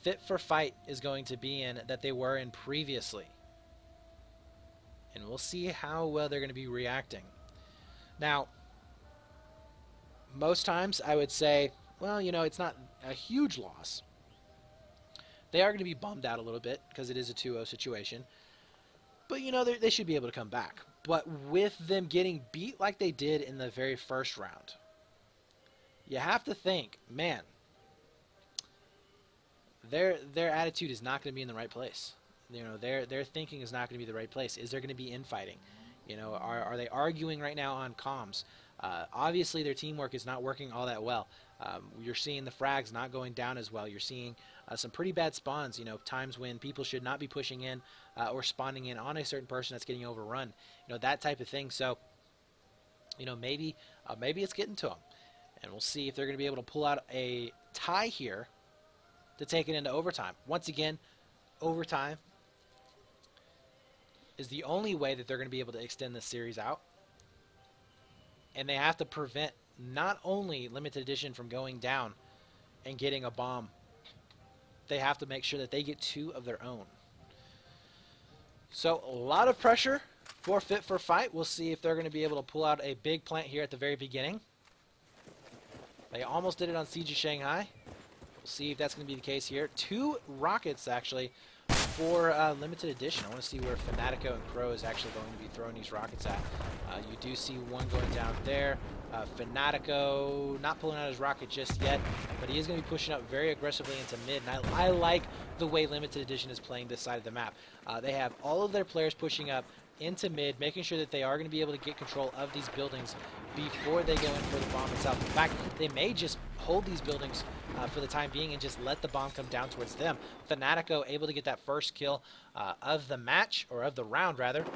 Fit for Fight is going to be in that they were in previously. And we'll see how well they're going to be reacting. Now, most times I would say, well, you know, it's not a huge loss. They are going to be bummed out a little bit because it is a 2-0 situation. But, you know, they should be able to come back. But with them getting beat like they did in the very first round, you have to think, man, their attitude is not going to be in the right place. You know, their thinking is not going to be the right place. Is there going to be infighting? You know, are they arguing right now on comms? Obviously, their teamwork is not working all that well. You're seeing the frags not going down as well. You're seeing some pretty bad spawns, you know, times when people should not be pushing in or spawning in on a certain person that's getting overrun. You know, that type of thing. So, you know, maybe it's getting to them. And we'll see if they're going to be able to pull out a tie here to take it into overtime. Once again, overtime is the only way that they're going to be able to extend this series out. And they have to prevent not only limited edition from going down and getting a bomb, they have to make sure that they get 2 of their own. So a lot of pressure for Fit for Fight. We'll see if they're going to be able to pull out a big plant here at the very beginning. They almost did it on Siege of Shanghai. We'll see if that's going to be the case here. 2 rockets, actually, for limited edition. I want to see where Fanatico and Crow is actually going to be throwing these rockets at. You do see one going down there. Fanatico not pulling out his rocket just yet, but he is going to be pushing up very aggressively into mid. And I like the way limited edition is playing this side of the map. They have all of their players pushing up into mid, making sure that they are going to be able to get control of these buildings before they go in for the bomb itself. In fact, they may just hold these buildings for the time being and just let the bomb come down towards them. Fanatico able to get that first kill of the match, or of the round rather.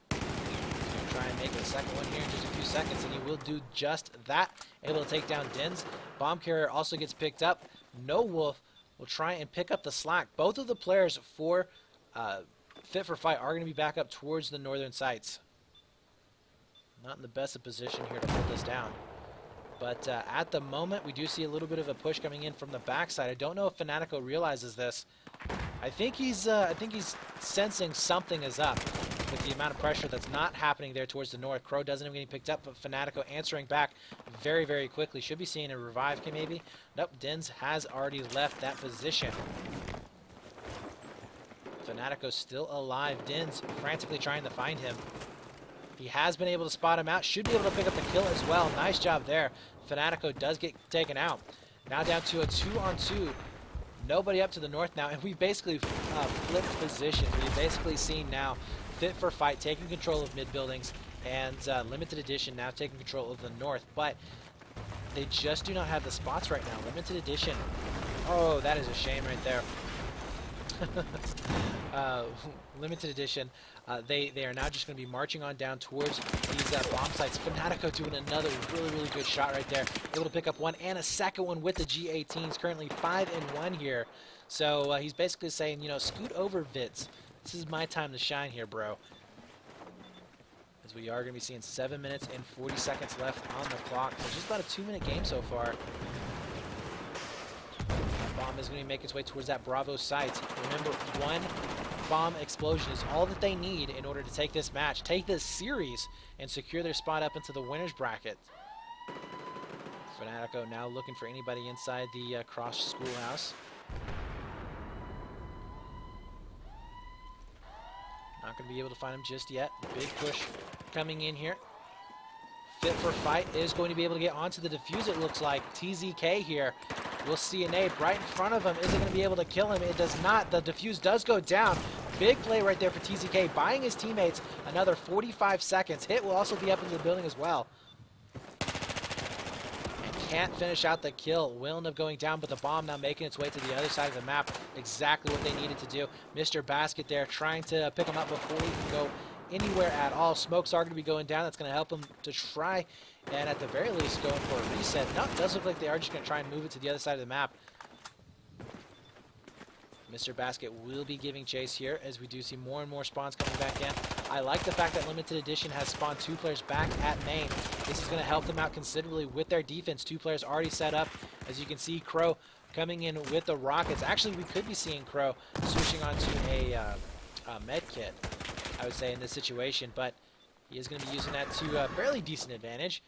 Try and make a second one here in just a few seconds, and he will do just that. Able to take down Dins. Bomb carrier also gets picked up. No Wolf will try and pick up the slack. Both of the players for Fit for Fight are going to be back up towards the northern sites. Not in the best of position here to hold this down. But at the moment, we do see a little bit of a push coming in from the backside. I don't know if Fanatico realizes this. I think he's sensing something is up with the amount of pressure that's not happening there towards the north. Crow doesn't even get picked up, but Fanatico answering back very, very quickly. Should be seeing a revive, maybe. Nope, Dins has already left that position. Fanatico's still alive. Dins frantically trying to find him. He has been able to spot him out. Should be able to pick up the kill as well. Nice job there. Fanatico does get taken out. Now down to a 2-on-2. Nobody up to the north now, and we basically flipped positions. We've basically seen now Fit for Fight taking control of mid buildings, and limited edition now taking control of the north. But they just do not have the spots right now. Limited edition. Oh, that is a shame right there. Limited edition. They are now just going to be marching on down towards these bomb sites. Fanatico doing another really, really good shot right there. Able to pick up one and a second one with the G18s. Currently 5-1 here. So he's basically saying, you know, scoot over, Vitz. This is my time to shine here, bro. As we are going to be seeing 7 minutes and 40 seconds left on the clock. So just about a 2-minute game so far. That bomb is going to make its way towards that Bravo site. Remember, one bomb explosion is all that they need in order to take this match, take this series, and secure their spot up into the winner's bracket. Fanatico now looking for anybody inside the cross schoolhouse. Not going to be able to find him just yet. Big push coming in here. Fit for Fight is going to be able to get onto the defuse, it looks like. TZK here We'll see an ape right in front of him. Is it going to be able to kill him? It does not. The defuse does go down. Big play right there for TZK, buying his teammates another 45 seconds. Hit will also be up into the building as well. And can't finish out the kill. Will end up going down, but the bomb now making its way to the other side of the map. Exactly what they needed to do. Mr. Basket there trying to pick him up before he can go anywhere at all. Smokes are going to be going down. That's going to help him to try and at the very least going for a reset. No, it does look like they are just going to try and move it to the other side of the map. Mr. Basket will be giving chase here as we do see more and more spawns coming back in. I like the fact that Limited Edition has spawned 2 players back at main. This is going to help them out considerably with their defense. 2 players already set up. As you can see, Crow coming in with the rockets. Actually, we could be seeing Crow switching onto a med kit, I would say, in this situation, but he is going to be using that to a fairly decent advantage.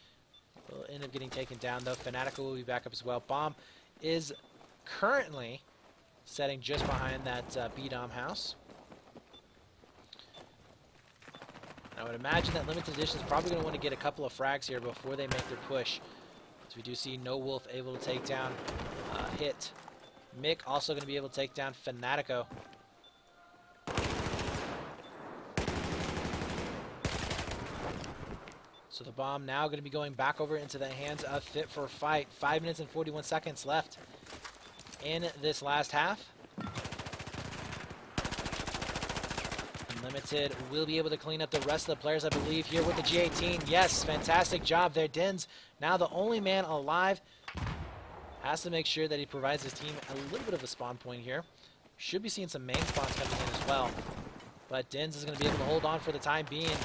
Will end up getting taken down, though. Fanatical will be back up as well. Bomb is currently setting just behind that B-Dom house. I would imagine that Limited Edition is probably going to want to get a couple of frags here before they make their push. So we do see No Wolf able to take down Hit. Mick also going to be able to take down Fanatico. So the bomb now going to be going back over into the hands of Fit for Fight. 5 minutes and 41 seconds left in this last half. Limited will be able to clean up the rest of the players, I believe, here with the G18. Yes, fantastic job there. Dins, now the only man alive, has to make sure that he provides his team a little bit of a spawn point here. Should be seeing some main spawns coming in as well. But Dins is going to be able to hold on for the time being.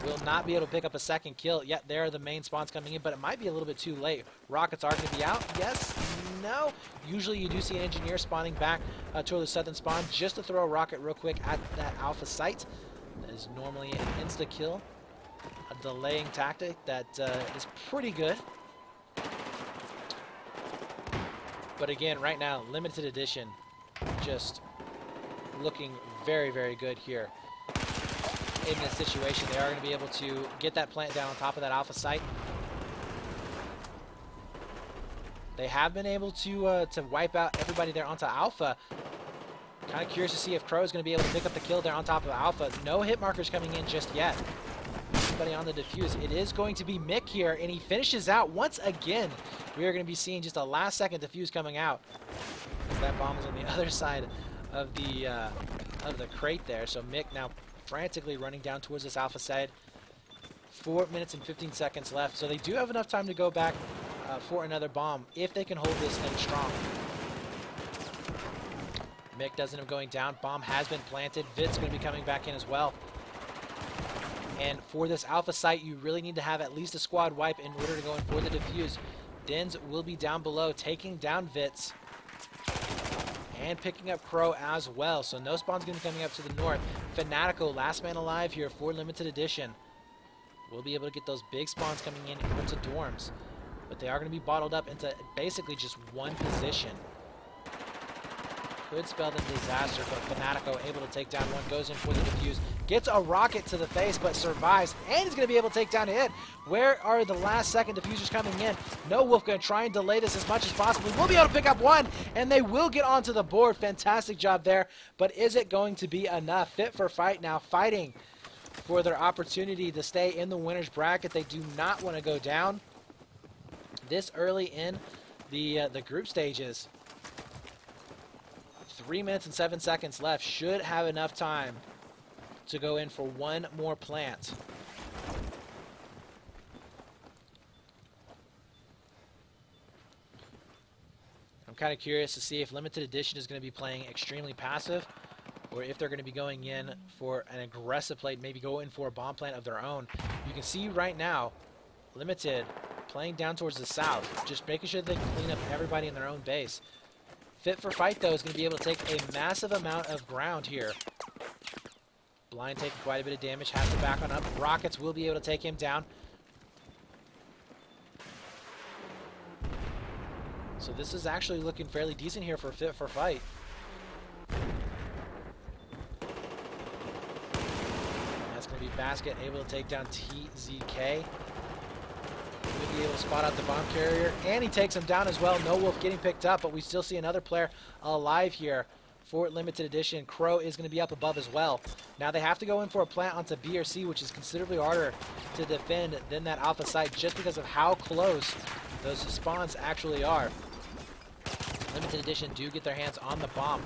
Will not be able to pick up a second kill. Yet there are the main spawns coming in, but it might be a little bit too late. Rockets are going to be out. Yes, no. Usually you do see an engineer spawning back toward the southern spawn just to throw a rocket real quick at that alpha site. That is normally an insta-kill, a delaying tactic that is pretty good. But again, right now, Limited Edition just looking very, very good here. In this situation, they are going to be able to get that plant down on top of that alpha site. They have been able to wipe out everybody there onto alpha. Kind of curious to see if Crow is going to be able to pick up the kill there on top of alpha. No hit markers coming in just yet. Everybody on the defuse. It is going to be Mick here, and he finishes out once again. We are going to be seeing just a last-second defuse coming out. That bomb is on the other side of the crate there. So Mick now frantically running down towards this alpha side. 4 minutes and 15 seconds left. So they do have enough time to go back for another bomb if they can hold this thing strong. Mick doesn't end up going down. Bomb has been planted. Vit's going to be coming back in as well. And for this alpha site, you really need to have at least a squad wipe in order to go in for the defuse. Dins will be down below, taking down Vits. And picking up Crow as well. So no spawn's going to be coming up to the north. Fanatico, last man alive here for Limited Edition. We'll be able to get those big spawns coming in into dorms. But they are going to be bottled up into basically just one position. Could spell them disaster, but Fanatico able to take down one, goes in for the defuse, gets a rocket to the face, but survives, and is going to be able to take down a hit. Where are the last second diffusers coming in? No Wolf going to try and delay this as much as possible. We'll be able to pick up one, and they will get onto the board. Fantastic job there, but is it going to be enough? Fit for Fight now fighting for their opportunity to stay in the winner's bracket. They do not want to go down this early in the group stages. 3 minutes and 7 seconds left. Should have enough time to go in for one more plant. I'm kind of curious to see if Limited Edition is going to be playing extremely passive or if they're going to be going in for an aggressive play, maybe go in for a bomb plant of their own. You can see right now, Limited playing down towards the south, just making sure they can clean up everybody in their own base. Fit for Fight, though, is going to be able to take a massive amount of ground here. Blind taking quite a bit of damage, has to back on up. Rockets will be able to take him down. So this is actually looking fairly decent here for Fit for Fight. And that's going to be Basket able to take down TZK. He'll be able to spot out the bomb carrier, and he takes him down as well. No Wolf getting picked up, but we still see another player alive here for limited edition. Crow is going to be up above as well. Now they have to go in for a plant onto B or C, which is considerably harder to defend than that alpha site just because of how close those spawns actually are. Limited edition do get their hands on the bomb.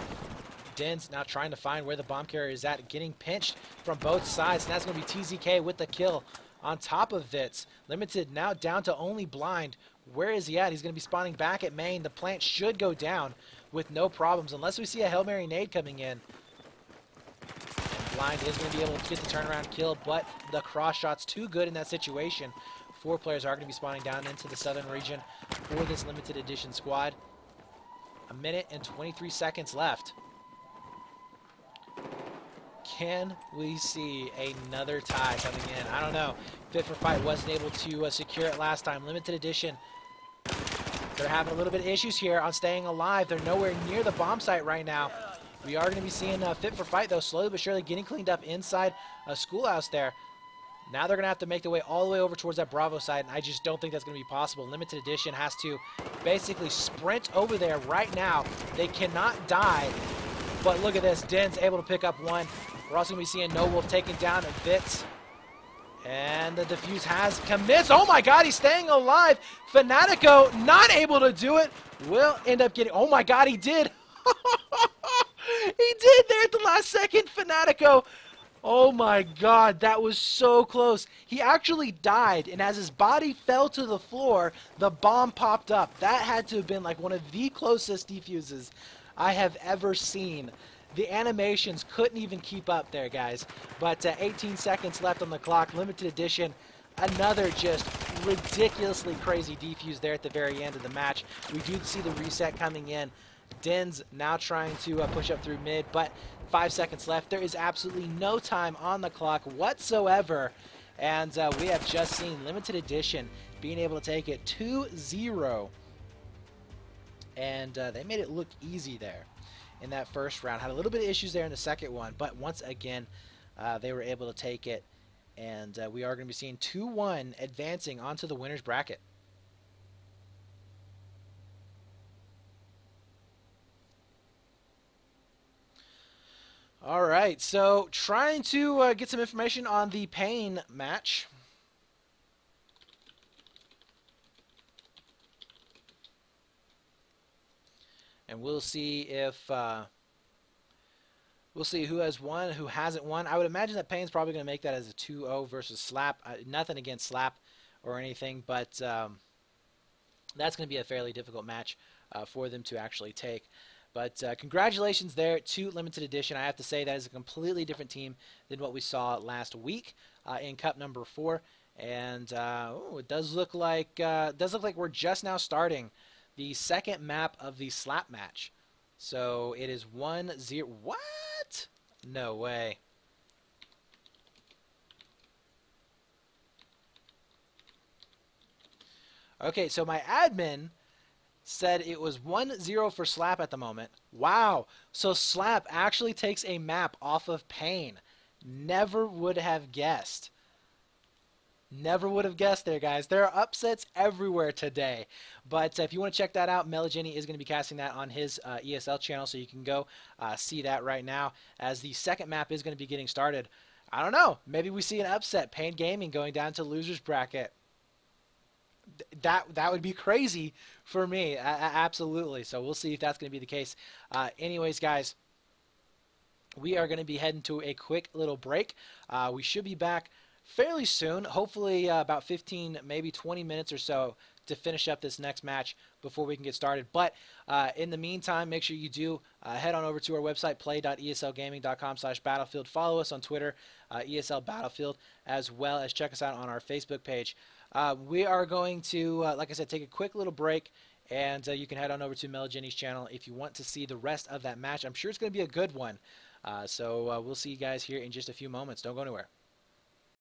Den's now trying to find where the bomb carrier is at, getting pinched from both sides, and that's going to be TZK with the kill on top of Vitz. Limited now down to only Blind. Where is he at? He's going to be spawning back at main. The plant should go down with no problems unless we see a Hail Mary nade coming in. And Blind is going to be able to get the turnaround kill, but the cross shot's too good in that situation. 4 players are going to be spawning down into the southern region for this limited edition squad. 1 minute and 23 seconds left. Can we see another tie coming in? I don't know. Fit for Fight wasn't able to secure it last time. Limited edition, they're having a little bit of issues here on staying alive. They're nowhere near the bomb site right now. We are going to be seeing Fit for Fight, though, slowly but surely getting cleaned up inside a schoolhouse there. Now they're going to have to make their way all the way over towards that Bravo side, and I just don't think that's going to be possible. Limited edition has to basically sprint over there right now. They cannot die, but look at this. Den's able to pick up one. We're also going to be seeing No Wolf taking down a Vitz. And the defuse has commits. Oh my god, he's staying alive. Fanatico not able to do it. Will end up getting, oh my god, he did. He did there at the last second, Fanatico. Oh my god, that was so close. He actually died, and as his body fell to the floor, the bomb popped up. That had to have been like one of the closest defuses I have ever seen. The animations couldn't even keep up there, guys. But 18 seconds left on the clock. Limited edition. Another just ridiculously crazy defuse there at the very end of the match. We do see the reset coming in. Den's now trying to push up through mid, but 5 seconds left. There is absolutely no time on the clock whatsoever. And we have just seen limited edition being able to take it 2-0. And they made it look easy there in that first round. Had a little bit of issues there in the second one, but once again, they were able to take it. And we are going to be seeing 2-1 advancing onto the winner's bracket. All right, so trying to get some information on the Pain match. And we'll see if we'll see who has won, who hasn't won. I would imagine that Pain's probably going to make that as a 2-0 versus Slap. Nothing against Slap or anything, but that's going to be a fairly difficult match for them to actually take. But congratulations there to Limited Edition. I have to say that is a completely different team than what we saw last week in Cup number 4. And it does look like we're just now starting the second map of the Slap match. So it is 1-0. What? No way. Okay, so my admin said it was 1-0 for Slap at the moment. Wow. So Slap actually takes a map off of Pain. Never would have guessed. Never would have guessed there, guys. There are upsets everywhere today. But if you want to check that out, Melagini is going to be casting that on his ESL channel, so you can go see that right now as the second map is going to be getting started. I don't know. Maybe we see an upset. Pain Gaming going down to loser's bracket. That would be crazy for me. Absolutely. So we'll see if that's going to be the case. Anyways, guys, we are going to be heading to a quick little break. We should be back fairly soon, hopefully about 15, maybe 20 minutes or so to finish up this next match before we can get started. But in the meantime, make sure you do head on over to our website, play.eslgaming.com/battlefield. Follow us on Twitter, ESL Battlefield, as well as check us out on our Facebook page. We are going to, like I said, take a quick little break, and you can head on over to Melagini's channel if you want to see the rest of that match. I'm sure it's going to be a good one. So we'll see you guys here in just a few moments. Don't go anywhere.